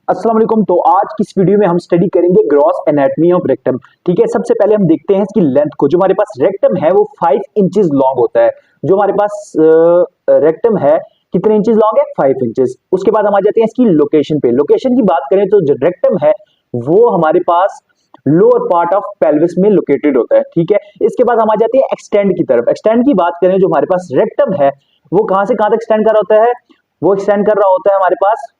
अस्सलाम वालेकुम। तो आज की इस वीडियो में हम स्टडी करेंगे ग्रॉस एनाटॉमी ऑफ रेक्टम। ठीक है, सबसे पहले हम देखते हैं इसकी लेंथ को। जो हमारे पास रेक्टम है वो 5 इंचेस लॉन्ग होता है। जो हमारे पास रेक्टम है कितने इंचेस लॉन्ग है? 5 इंचेस। उसके बाद हम आ जाते हैं इसकी लोकेशन पे। लोकेशन की बात करें तो जो रेक्टम है वो हमारे पास लोअर पार्ट ऑफ पेल्विस में लोकेटेड होता है। ठीक है, इसके बाद हम आ जाते हैं एक्सटेंड की तरफ। एक्सटेंड की बात करें, जो हमारे पास रेक्टम है वो कहां से कहां तक एक्सटेंड कर रहा होता है? वो एक्सटेंड कर रहा होता है हमारे पास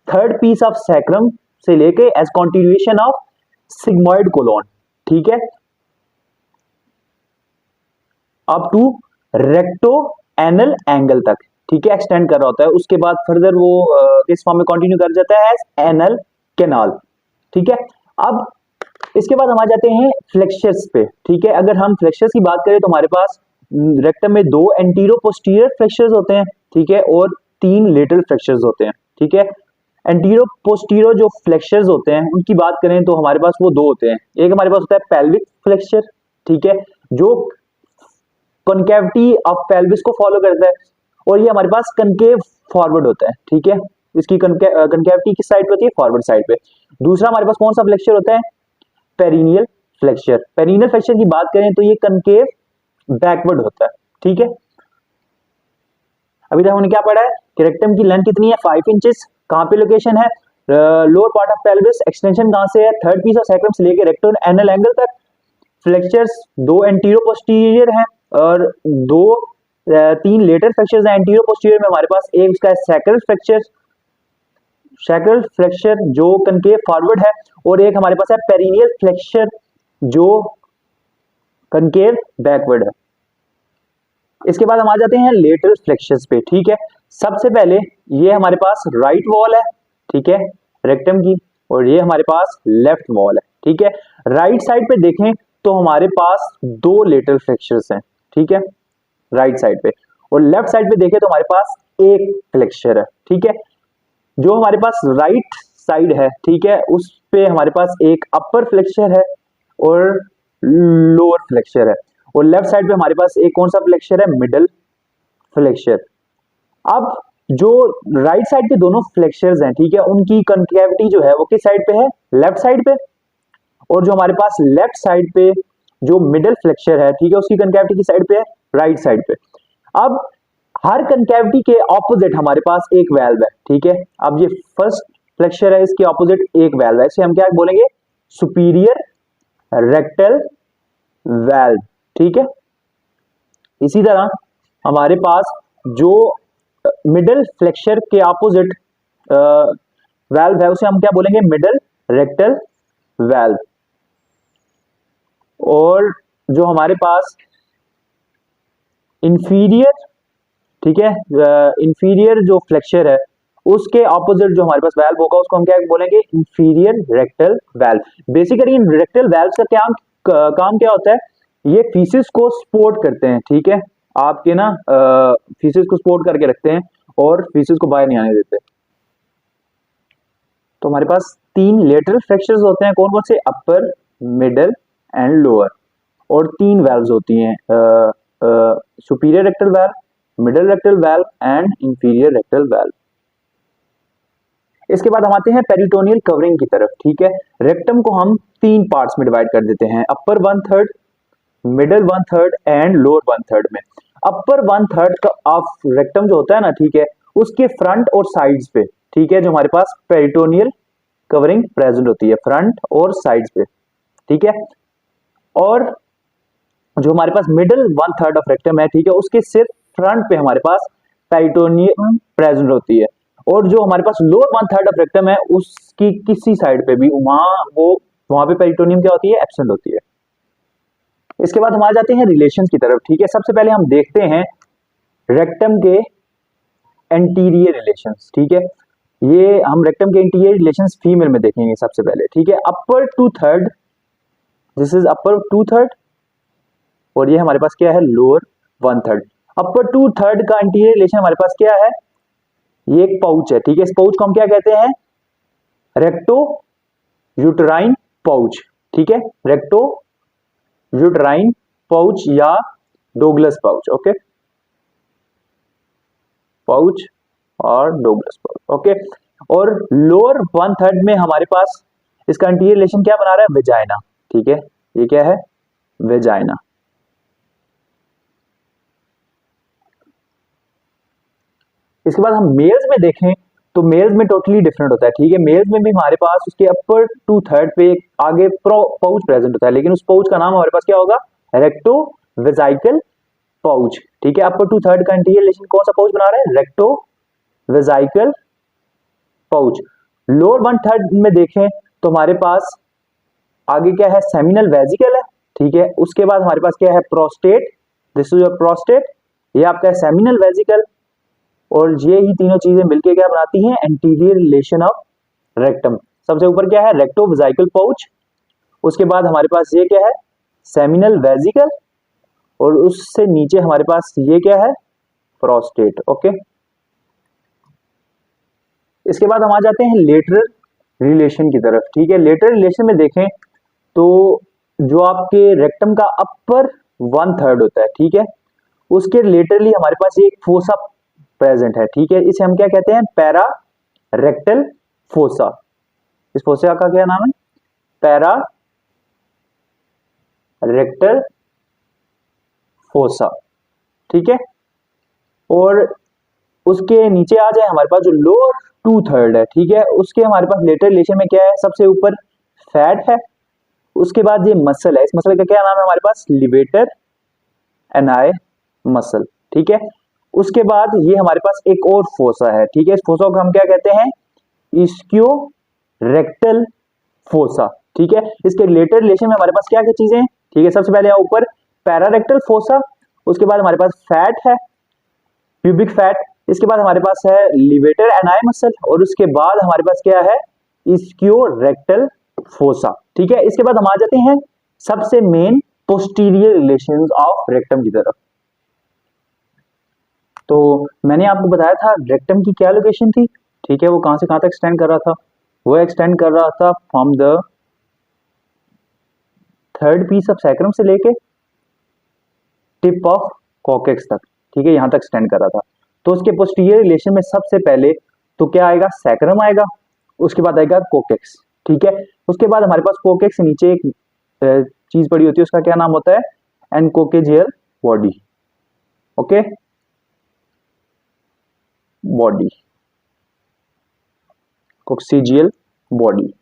थर्ड पीस ऑफ सैक्रम से लेके as continuation of sigmoid colon. ठीक है, up to recto anal angle तक। ठीक है, एक्सटेंड कर रहा होता है। उसके बाद फर्दर वो किस फॉर्म में कंटिन्यू कर जाता है? As anal canal. ठीक है, अब इसके बाद हम आ जाते हैं फ्लेक्सर्स पे। ठीक है, अगर हम फ्लेक्सर्स की बात करें तो हमारे पास रेक्टम में 2 एंटीरो पोस्टीरियर फ्लेक्सर्स होते हैं। ठीक है, और 3 लेटरल फ्लेक्सर्स होते हैं। ठीक है, एंटीरो पोस्टीरो जो फ्लेक्सर्स होते हैं उनकी बात करें तो हमारे पास वो 2 होते हैं। एक हमारे पास होता है पेल्विक फ्लेक्सर, ठीक है, जो कनकेविटी ऑफ पेल्विस को फॉलो करता है, और ये हमारे पास कनकेव फॉरवर्ड होता है। ठीक है, इसकी कनकेविटी किस साइड पे होती है? फॉरवर्ड साइड पे। दूसरा हमारे पास कौन सा फ्लेक्सर होता है? Perennial flexor. पेरिनियल फ्लेक्सर की बात करें तो ये कनकेव बैकवर्ड होता है। ठीक है, अभी तक हमने क्या पढ़ा है कि रेक्टम की लेंथ कितनी है? 5 इंचेस। कहां पे लोकेशन है? Lower part of pelvis. Extension कहां से है? थर्ड पीस ऑफ सैक्रम से लेकर रेक्टो एनल एंगल तक। फ्लेक्चर्स 2 एंटीरो पोस्टीरियर हैं और 3 लेटर फ्लेक्चर्स हैं। एंटीरो पोस्टीरियर में हमारे पास एक उसका सैक्रल फ्लेक्चर, सैक्रल फ्लेक्चर जो कनकेव फॉरवर्ड है, और एक हमारे पास है पेरिनियल फ्लेक्चर जो कनकेव बैकवर्ड है। इसके बाद हम आ जाते हैं लेटरल फ्लेक्शंस पे। ठीक है, सबसे पहले ये हमारे पास राइट वॉल है, ठीक है, रेक्टम की, और ये हमारे पास लेफ्ट वॉल है। ठीक है, राइट साइड पे देखें तो हमारे पास 2 लेटरल फ्लेक्शर्स हैं। ठीक है, राइट साइड पे, और लेफ्ट साइड पे देखें तो हमारे पास एक फ्लेक्चर है। ठीक है, जो हमारे पास राइट साइड है, ठीक है, उस पे हमारे पास एक अपर फ्लेक्चर है और लोअर फ्लेक्चर है, और लेफ्ट साइड पे हमारे पास एक कौन सा फ्लेक्चर है? Middle flexure. अब जो राइट साइड के दोनों फ्लेक्चर्स हैं, ठीक है, उनकी कनकेविटी जो है वो किस साइड पे है? लेफ्ट साइड पे। और जो हमारे पास लेफ्ट साइड पे जो मिडल फ्लेक्चर है, ठीक है, उसकी कनकेविटी किस साइड पे है? राइट साइड पे। अब हर कनकेविटी के ऑपोजिट हमारे पास एक वेल्व है। ठीक है, अब ये फर्स्ट फ्लेक्चर है, इसके ऑपोजिट एक वेल्व है, इसे हम क्या बोलेंगे? Superior rectal valve. ठीक है, इसी तरह हमारे पास जो मिडल फ्लेक्चर के ऑपोजिट वेल्व है उसे हम क्या बोलेंगे? Middle rectal valve. और जो हमारे पास इंफीरियर, ठीक है, इंफीरियर जो फ्लेक्चर है उसके ऑपोजिट जो हमारे पास वेल्व होगा उसको हम क्या बोलेंगे? Inferior rectal valve. बेसिकली इन रेक्टल वेल्व का काम क्या होता है? ये फीसिस को सपोर्ट करते हैं। ठीक है, आपके ना फीसिस को सपोर्ट करके रखते हैं और फीसिस को बाहर नहीं आने देते। तो हमारे पास 3 लेटरल फ्लेक्चर्स होते हैं। कौन कौन से? अपर, मिडल एंड लोअर। और 3 वेल्व्स होती हैं, superior rectal valve, middle rectal valve and inferior rectal valve. इसके बाद हम आते हैं पेरिटोनियल कवरिंग की तरफ। ठीक है, रेक्टम को हम 3 पार्ट्स में डिवाइड कर देते हैं, अपर 1/3, मिडल 1/3 एंड लोअर 1/3 में। अपर 1/3 का ऑफ रेक्टम जो होता है ना, ठीक है, उसके फ्रंट और साइड्स पे, ठीक है, जो हमारे पास पेरिटोनियल कवरिंग प्रेजेंट होती है फ्रंट और साइड्स पे। ठीक है, और जो हमारे पास मिडल 1/3 ऑफ रेक्टम है, ठीक है, उसके सिर्फ फ्रंट पे हमारे पास पेरिटोनियम प्रेजेंट होती है, और जो हमारे पास लोअर 1/3 ऑफ रेक्टम है उसकी किसी साइड पे भी वहां पे पेरिटोनियम क्या होती है? एब्सेंट होती है। इसके बाद हम आ जाते हैं रिलेशंस की तरफ। ठीक है, सबसे पहले हम देखते हैं रेक्टम के एंटीरियर रिलेशंस। ठीक है, ये हम रेक्टम के एंटीरियर रिलेशंस फीमेल में देखेंगे सबसे पहले। ठीक है, अपर 2/3, दिस इज अपर 2/3, और ये हमारे पास क्या है? लोअर 1/3। अपर 2/3 का एंटीरियर रिलेशन हमारे पास क्या है? ये एक पाउच है। ठीक है, इस पाउच को हम क्या कहते हैं? Recto uterine pouch. ठीक है, रेक्टो यूटराइन पाउच या डोगलस पाउच। ओके, पाउच और डोगलस पाउच। ओके, और लोअर 1/3 में हमारे पास इसका एंटीरियर रिलेशन क्या बना रहा है, वेजाइना। ठीक है, ये क्या है, वेजाइना। इसके बाद हम मेल्स में देखें तो मेल्स में टोटली डिफरेंट होता है। ठीक है, मेल्स में भी हमारे पास उसके अपर 2/3 पे आगे पाउच प्रेजेंट होता है, लेकिन उस पाउच का नाम हमारे पास क्या होगा, रेक्टो वेजाइकल पाउच। ठीक है, अपर 2/3 का एंटीरियर रिलेशन कौन सा पाउच बना रहा है, रेक्टो वेजाइकल पाउच। लोअर 1/3 में देखें तो हमारे पास आगे क्या है, सेमिनल वेजिकल है। ठीक है, उसके बाद हमारे पास क्या है, prostate, this is your prostate, ये आपका है सेमिनल वेजिकल, और ये ही तीनों चीजें मिलके क्या बनाती हैं, एंटीरियर रिलेशन ऑफ रेक्टम। सबसे ऊपर क्या है, रेक्टो वेजाइकल पाउच, उसके बाद हमारे पास ये क्या है, सेमिनल वेजिकल, और उससे नीचे हमारे पास ये क्या है, प्रोस्टेट। ओके, इसके बाद हम आ जाते हैं लेटरल रिलेशन की तरफ। ठीक है, लेटरल रिलेशन में देखें तो जो आपके रेक्टम का अपर 1/3 होता है, ठीक है, उसके लेटरली हमारे पास एक फोसा प्रेजेंट है। ठीक है, इसे हम क्या कहते हैं, पैरा रेक्टल फोसा। इस फोसा का क्या नाम है, पैरा रेक्टल फोसा। ठीक है, और उसके नीचे आ जाए हमारे पास जो लोअर 2/3 है। ठीक है, उसके हमारे पास लेटरल रिलेशन में क्या है, सबसे ऊपर फैट है, उसके बाद ये मसल है, इस मसल का क्या नाम है हमारे पास, लिवेटर एनाई मसल। ठीक है, उसके बाद ये हमारे पास एक और फोसा है। ठीक है, इस फोसा को हम क्या कहते हैं, इस्कियो रेक्टल फोसा। ठीक है, इसके लेटरल रिलेशन में हमारे पास क्या क्या चीजें हैं। ठीक है, सबसे पहले यहाँ ऊपर पैरारेक्टल फोसा, उसके बाद हमारे पास फैट है, प्यूबिक फैट, इसके बाद हमारे पास है लिवेटर एनाई मसल, और उसके बाद हमारे पास क्या है, इस्कियो रेक्टल फोसा। ठीक है, इसके बाद हम आ जाते हैं सबसे main posterior relations of rectum की तरफ। तो मैंने आपको बताया था रेक्टम की क्या लोकेशन थी। ठीक है, वो कहां से कहां तक एक्सटेंड कर रहा था, वो एक्सटेंड कर रहा था from the 3rd piece of sacrum से लेके टिप ऑफ कॉकेक्स तक। ठीक है, यहां तक एक्सटेंड कर रहा था। तो उसके पोस्टीरियर रिलेशन में सबसे पहले तो क्या आएगा, सैक्रम आएगा, उसके बाद आएगा कोकेक्स। ठीक है, उसके बाद हमारे पास कोकेक्स से नीचे एक चीज पड़ी होती है, उसका क्या नाम होता है, एनकोकेजियल body. Okay, body, coccygeal body.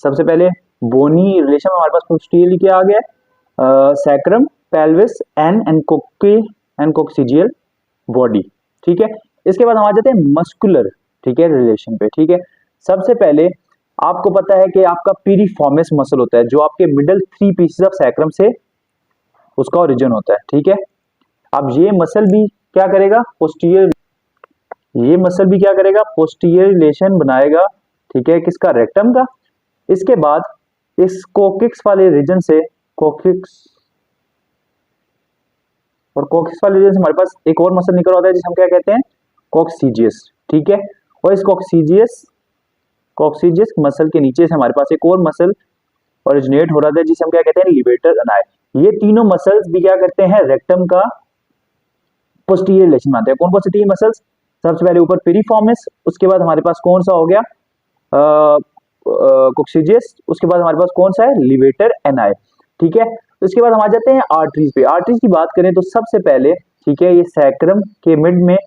सबसे पहले बोनी रिलेशन में हमारे पास पोस्टीरियरली क्या आ गया, सैक्रम, पेल्विस एंड एनकोक्सीजियल बॉडी। ठीक है, इसके बाद हम आ जाते हैं मस्कुलर, ठीक है, रिलेशन पे। ठीक है, सबसे पहले आपको पता है कि आपका पीरिफॉर्मिस मसल होता है, जो आपके मिडल 3 पीसेस ऑफ सैक्रम से उसका ओरिजिन होता है। ठीक है, अब ये मसल भी क्या करेगा, पोस्टीरियर, ये मसल भी क्या करेगा, पोस्टीरियर रिलेशन बनाएगा। ठीक है, किसका, रेक्टम का। इसके बाद इस कोकिक्स वाले रीजन से, कोकिक्स और कोकिक्स वाले रीजन से हमारे पास एक और मसल निकल आता है जिसे हम क्या कहते हैं, कॉक्सीजियस। ठीक है, और इस कॉक्सीजियस मसल के नीचे से हमारे पास एक और मसल ओरिजिनेट हो रहा है जिसे हम क्या कहते हैं, लिवेटर एनाई। ये तीनों मसल्स भी क्या करते हैं, रेक्टम का पोस्टीरियर रिलेशन बनाते हैं। कौन कौन से 3 मसल्स, सबसे पहले ऊपर पेरिफॉर्मिस, उसके बाद हमारे पास कौन सा हो गया, कोक्सीजियस, उसके बाद हमारे पास कौन सा है, लिवेटर एनाई। ठीक है, उसके बाद हम आ जाते हैं आर्टरीज पे। आर्टरीज की बात करें तो सबसे पहले, ठीक है, ये सैक्रम के मिड में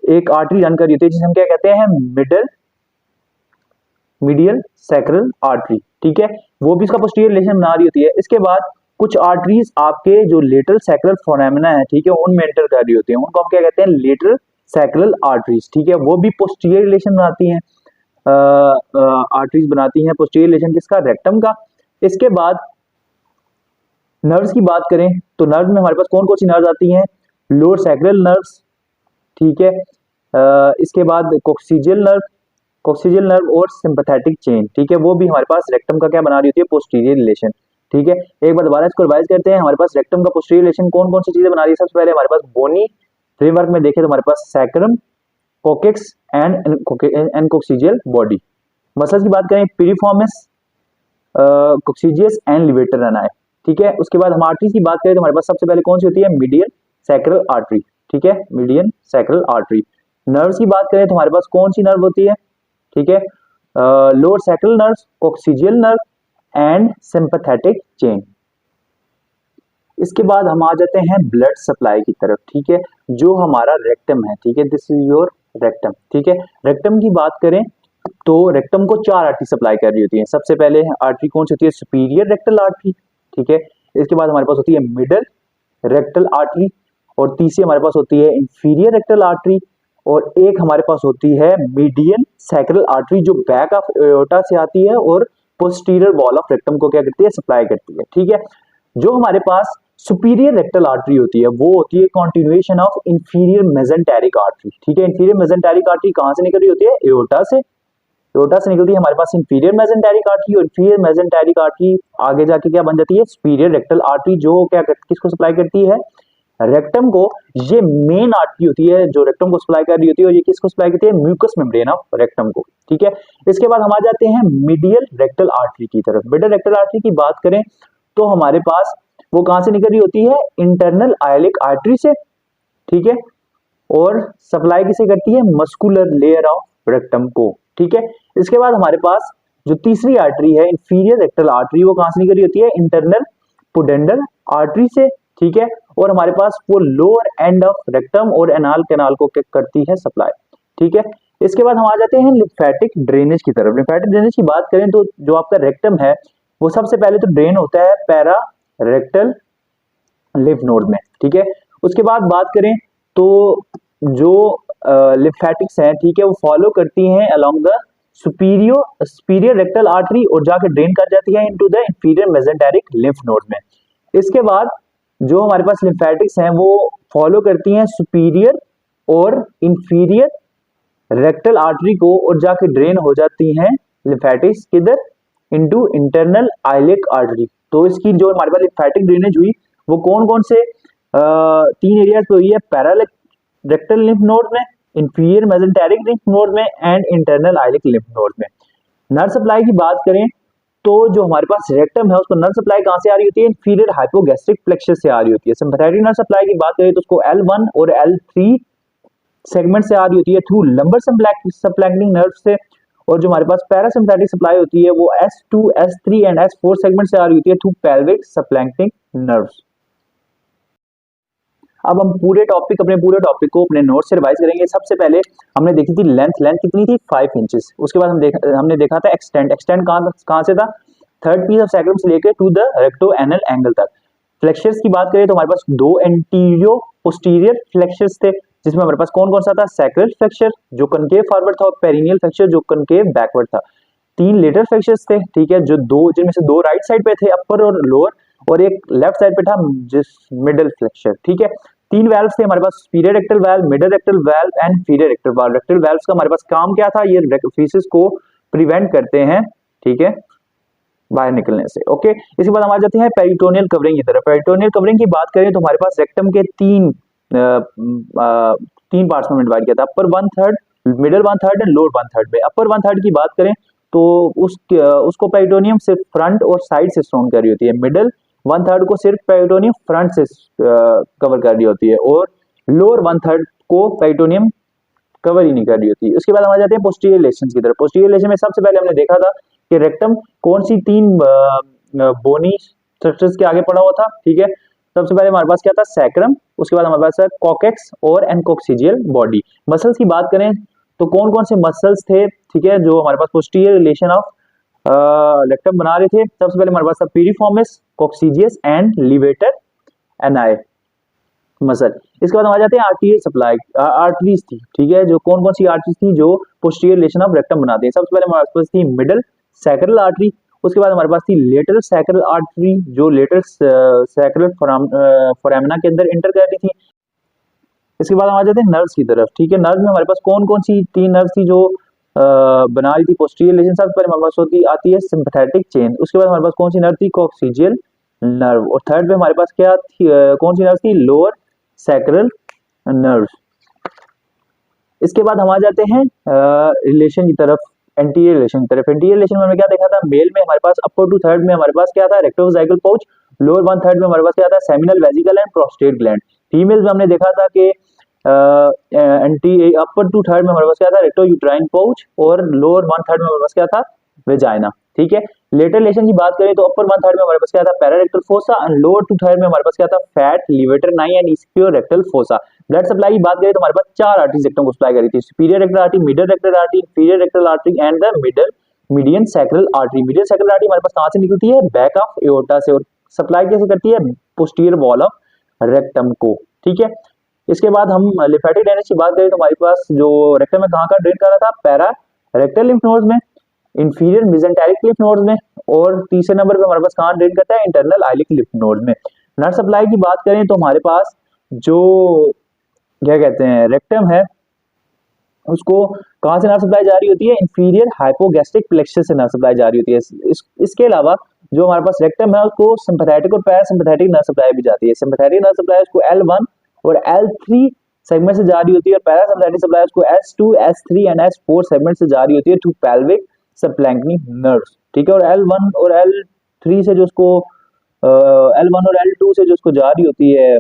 एक आर्टरी रन कर रही होती है जिसे हम क्या कहते हैं, मीडियल सैक्रल आर्टरी। ठीक है, वो भी इसका पोस्टीरियर रिलेशन बना रही होती है। इसके बाद कुछ आर्टरीज आपके जो लेटरल सैक्रल फोरामिना है, ठीक है, उनमें एंटर कर रही होती है, उनको हम क्या कहते हैं, लेटरल सैक्रल आर्टरीज। ठीक है, वो भी पोस्टीरियर रिलेशन बनाती हैं, आर्टरीज बनाती हैं, पोस्टीरियर रिलेशन किसका, रेक्टम का। इसके बाद नर्व्स की बात करें तो नर्व में हमारे पास कौन कौन सी नर्व्स आती हैं, लोअर सैक्रल नर्व्स। ठीक है, इसके बाद कोक्सीजियल नर्व और सिंपैथेटिक चेन। ठीक है, वो भी हमारे पास रेक्टम का क्या बना रही होती है, पोस्टीरियर रिलेशन। ठीक है, एक बार दोबारा इसको रिवाइज करते हैं। हमारे पास रेक्टम का पोस्टीरियर रिलेशन कौन कौन सी चीजें बना रही है, सबसे पहले हमारे पास बोनी फ्रेमवर्क में देखें तो हमारे पास सैक्रम, कोकेक्स एंड कोक्सीजियल बॉडी। मसल्स की बात करें, पिरिफॉर्मिस, कोक्सीजियस एंड लिवेटर एनाई। ठीक है, उसके बाद हम आर्टरीज की बात करें तो हमारे पास सबसे पहले कौन सी होती है, मीडियल सैक्रल आर्टरी। ठीक है, मीडियन सैक्रल आर्टरी। नर्व्स की बात करें तो हमारे पास कौन सी नर्व होती है, ठीक है, lower sacral nerve, coccygeal nerve and sympathetic chain. इसके बाद हम आ जाते हैं ब्लड सप्लाई की तरफ, ठीक है, जो हमारा रेक्टम है, ठीक है, दिस इज योर रेक्टम, ठीक है। रेक्टम की बात करें तो रेक्टम को 4 आर्टरी सप्लाई कर रही होती है। सबसे पहले आर्टरी कौन सी होती है, सुपीरियर रेक्टल आर्टरी, ठीक है। इसके बाद हमारे पास होती है मिडल रेक्टल आर्टरी, और तीसरी हमारे पास होती है इंफीरियर रेक्टल आर्टरी, और एक हमारे पास होती है मीडियन सैक्रल आर्टरी जो बैक ऑफ एओर्टा से आती है और पोस्टीरियर वॉल ऑफ रेक्टम को क्या करती है, सप्लाई करती है, ठीक है। जो हमारे पास सुपीरियर रेक्टल आर्टरी होती है वो होती है continuation of inferior mesenteric artery, ठीक है। इंफीरियर मेसेंटेरिक आर्टरी कहां से निकल रही होती है, एओर्टा से। एओर्टा से निकलती है हमारे पास इंफीरियर मेसेंटेरिक आर्टरी, और इंफीरियर मेसेंटेरिक आर्टरी आगे जाके क्या बन जाती है, सुपीरियर रेक्टल आर्टरी, जो क्या किसको सप्लाई करती है, रेक्टम को। ये मेन आर्टरी होती है जो रेक्टम को सप्लाई कर रही होती है, और ये किसको सप्लाई करती है, म्यूकस मेम्ब्रेन ऑफ रेक्टम को, ठीक है। इसके बाद हम आ जाते हैं मिडियल रेक्टल आर्टरी की तरफ। मिडियल रेक्टल आर्टरी की बात करें तो हमारे पास वो कहां से निकल रही होती है, इंटरनल आयलिक आर्टरी से, ठीक है, और सप्लाई किसे करती है, मस्कुलर लेयर ऑफ रेक्टम को, ठीक है। इसके बाद हमारे पास जो तीसरी आर्टरी है इंफीरियर रेक्टल आर्टरी, वो कहां से निकल रही होती है, इंटरनल पुडेंडल आर्टरी से, ठीक है, और हमारे पास वो लोअर एंड ऑफ रेक्टम और एनाल कैनाल को करती है सप्लाई, ठीक है। इसके बाद हम आ जाते हैं लिम्फेटिक ड्रेनेज की तरफ। लिम्फेटिक ड्रेनेज की बात करें तो जो आपका रेक्टम है वो सबसे पहले तो ड्रेन होता है पैरा रेक्टल लिम्फ नोड में, ठीक है। उसके बाद बात करें तो जो लिम्फेटिक्स हैं, ठीक है, वो फॉलो करती हैं along the superior rectal artery और जाके ड्रेन कर जाती है into the inferior mesenteric lymph node में। इसके बाद जो हमारे पास लिम्फेटिक्स हैं वो फॉलो करती हैं सुपीरियर और इंफीरियर रेक्टल आर्टरी को, और जाके ड्रेन हो जाती हैं लिम्फेटिक्स किधर, इनटू इंटरनल आइलिक आर्टरी। तो इसकी जो हमारे पास लिम्फेटिक ड्रेनेज हुई वो कौन कौन से 3 एरियाज पे हुई है, पैरारेक्टल लिम्फ नोड में, इंफीरियर मेसेंटेरिक लिम्फ नोड में and internal iliac lymph node में। नर्व सप्लाई की बात करें तो जो हमारे पास रेक्टम है उसको नर्व सप्लाई कहां से आ रही होती है, इंफीरियर हाइपोगैस्ट्रिक प्लेक्सस से आ रही होती है। सिंपैथेटिक नर्व सप्लाई की बात करें तो उसको L1 और L3 सेगमेंट से आ रही होती है थ्रू लंबर सबप्लैंकिंग नर्व से, और जो हमारे पास पैरासिम्पैथेटिक सप्लाई होती है वो S2, S3 and S4 segment से आ रही होती है थ्रू पेल्विक सबप्लैंकिंग नर्व्स। अब हम अपने पूरे टॉपिक को अपने नोट से रिवाइज करेंगे। सबसे पहले हमने देखी थी लेंथ कितनी थी, 5 इंचेस। उसके बाद हमने देखा था एक्सटेंड कहां से था, थर्ड पीस ऑफ सैक्रम से लेकर to the recto anal angle तक। फ्लेक्सर्स की बात करें तो हमारे पास 2 एंटीरियो पोस्टीरियर फ्लेक्सर्स थे, जिसमें हमारे पास कौन कौन सा था, सैक्रल फ्लेक्सर जो कनकेव फॉरवर्ड था, और पेरिनियल फ्लेक्सर जो कनकेव बैकवर्ड था। 3 लेटरल फ्लेक्सर्स थे, ठीक है, जो जिनमें से 2 राइट साइड पे थे, अपर और लोअर, और एक लेफ्ट साइड पे था जिस मिडिल फ्लेक्सर, ठीक है। 3 वैल्व्स थे हमारे पास, superior rectal valve, middle rectal valve and inferior rectal valve. Rectal valves का हमारे पास काम क्या था, ये फीसेस को प्रिवेंट करते हैं, ठीक है, बाहर निकलने से, ओके। इसके बाद हम आ जाते हैं पेरिटोनियल कवरिंग की तरफ। पेरिटोनियल कवरिंग की बात करें तो हमारे पास रेक्टम के 3 पार्ट्स में डिवाइड किया था, अपर 1/3, मिडिल 1/3 एंड लोअर 1/3 में। अपर 1/3 की बात करें तो उसको पेरिटोनियम सिर्फ फ्रंट और साइड से सराउंड कर रही होती है, मिडिल 1/3 को सिर्फ पेरिटोनियम फ्रंट से कवर कर रही होती है, और लोअर 1/3 को पेरिटोनियम कवर ही नहीं कर रही होती है। उसके बाद हम आ जाते हैं पोस्टीरियर रिलेशंस की तरफ। पोस्टीरियर रिलेशन में सबसे पहले हमने देखा था कि रेक्टम कौन सी 3 बोनी स्ट्रक्चर्स के आगे पड़ा हुआ था, ठीक है। सबसे पहले हमारे पास क्या था, सैक्रम, उसके बाद हमारे पास है कॉकेक्स और एनकोक्सिजियल बॉडी। मसल्स की बात करें तो कौन कौन से मसल्स थे, ठीक है, जो हमारे पास पोस्टीरियर रिलेशन ऑफ रेक्टम बना रहे थे। सबसे पहले हमारे पास था पीरिफॉर्मिस, कॉक्सिजियस एंड लिवेटर एनाई मसल। इसके बाद हम आ जाते हैं आर्टीरियल सप्लाई, आर्टरीज थी, ठीक है, जो कौन कौन सी आर्टरीज थी जो पोस्टीरियर रिलेशन ऑफ रेक्टम बनाते हैं। सबसे पहले हमारे पास थी मिडल सैक्रल आर्टरी, उसके बाद हमारे पास थी लेटरल सैक्रल आर्टरी जो लेटरल सैक्रल फोरामिना के अंदर एंटर कर रही थी। इसके बाद हम आ जाते हैं नर्व्स की तरफ, ठीक है। नर्व में हमारे पास कौन कौन सी 3 नर्व्स थी जो बना रही थी पोस्टीरियर रिलेशन। सबसे पहले हमारे पास आती है सिंपैथेटिक चेन, उसके बाद हमारे पास कौन सी नर्व थी, कॉक्सिजियल नर्व, और थर्ड पे हमारे पास क्या थी, कौन सी नर्व थी, लोअर सैक्रल नर्व। इसके बाद हम आ जाते हैं रिलेशन की तरफ, एंटीरियर रिलेशन की तरफ। एंटीरियर रिलेशन में हमने क्या देखा था, मेल में हमारे पास अपर 2/3 में हमारे पास क्या था, रेक्टोवेजाइकल पाउच, लोअर 1/3 में हमारे पास क्या था, seminal vesicle and prostate gland. Female में हमने देखा था कि एंटी अपर टू थर्ड में हमारे पास क्या था, रेक्टो यूट्राइन पाउच, और लोअर वन थर्ड में हमारे पास क्या था, वेजाइना। ठीक है, लेटर रिलेशन की बात करें तो अपर वन थर्ड में हमारे पास क्या था, pararectal fossa, and lower two third में हमारे पास क्या था, fat levator ani and ischiorectal fossa. Blood supply की बात करें तो हमारे पास चार आर्टरीज रेक्टम को सप्लाई करी थी, superior rectal artery, middle rectal artery, inferior rectal artery and the middle median sacral artery. Median sacral artery हमारे पास कहां से निकलती है, बैक ऑफ एओर्टा से, और सप्लाई कैसे करती है, पोस्टीरियर वॉल ऑफ रेक्टम को। ठीक है, इसके बाद हम लिम्फेटिक ड्रेनेज की बात करें तो हमारे पास जो रेक्टम में कहां का ड्रेन कर रहा था, पैरा रेक्टल लिम्फ नोड्स में, इंफीरियर मेसेंटेरिक लिम्फ नोड्स में, और तीसरे नंबर पे हमारे पास कहां ड्रेन करता है, इंटरनल आइलिक लिम्फ नोड्स में। नर्व सप्लाई की बात करें तो हमारे पास जो क्या कहते हैं रेक्टम है, उसको कहां से नर्व सप्लाई जारी होती है, इंफीरियर हाइपोगैस्ट्रिक प्लेक्सस से नर्व सप्लाई जारी होती है। इसके अलावा जो हमारे पास रेक्टम है उसको सिंपैथेटिक और पैरासिम्पैथेटिक नर्व सप्लाई भी जाती है। सिंपैथेटिक नर्व सप्लाई उसको L1 और L3 सेगमेंट से जारी होती है, और पैरासिम्पैथेटिक सप्लाई उसको S2, S3 and S4 segment से जारी होती है टू पेल्विक सबक्लैंक्नी नर्व्स। ठीक है, और L1 और L3 से जो उसको L1 और L2 से जो उसको जारी होती है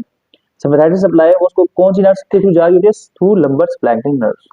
सिंपैथेटिक सप्लाई, उसको कौन सी नर्व्स के थ्रू जारी होती है, थ्रू लंबर सबक्लैंक्नी नर्व्स।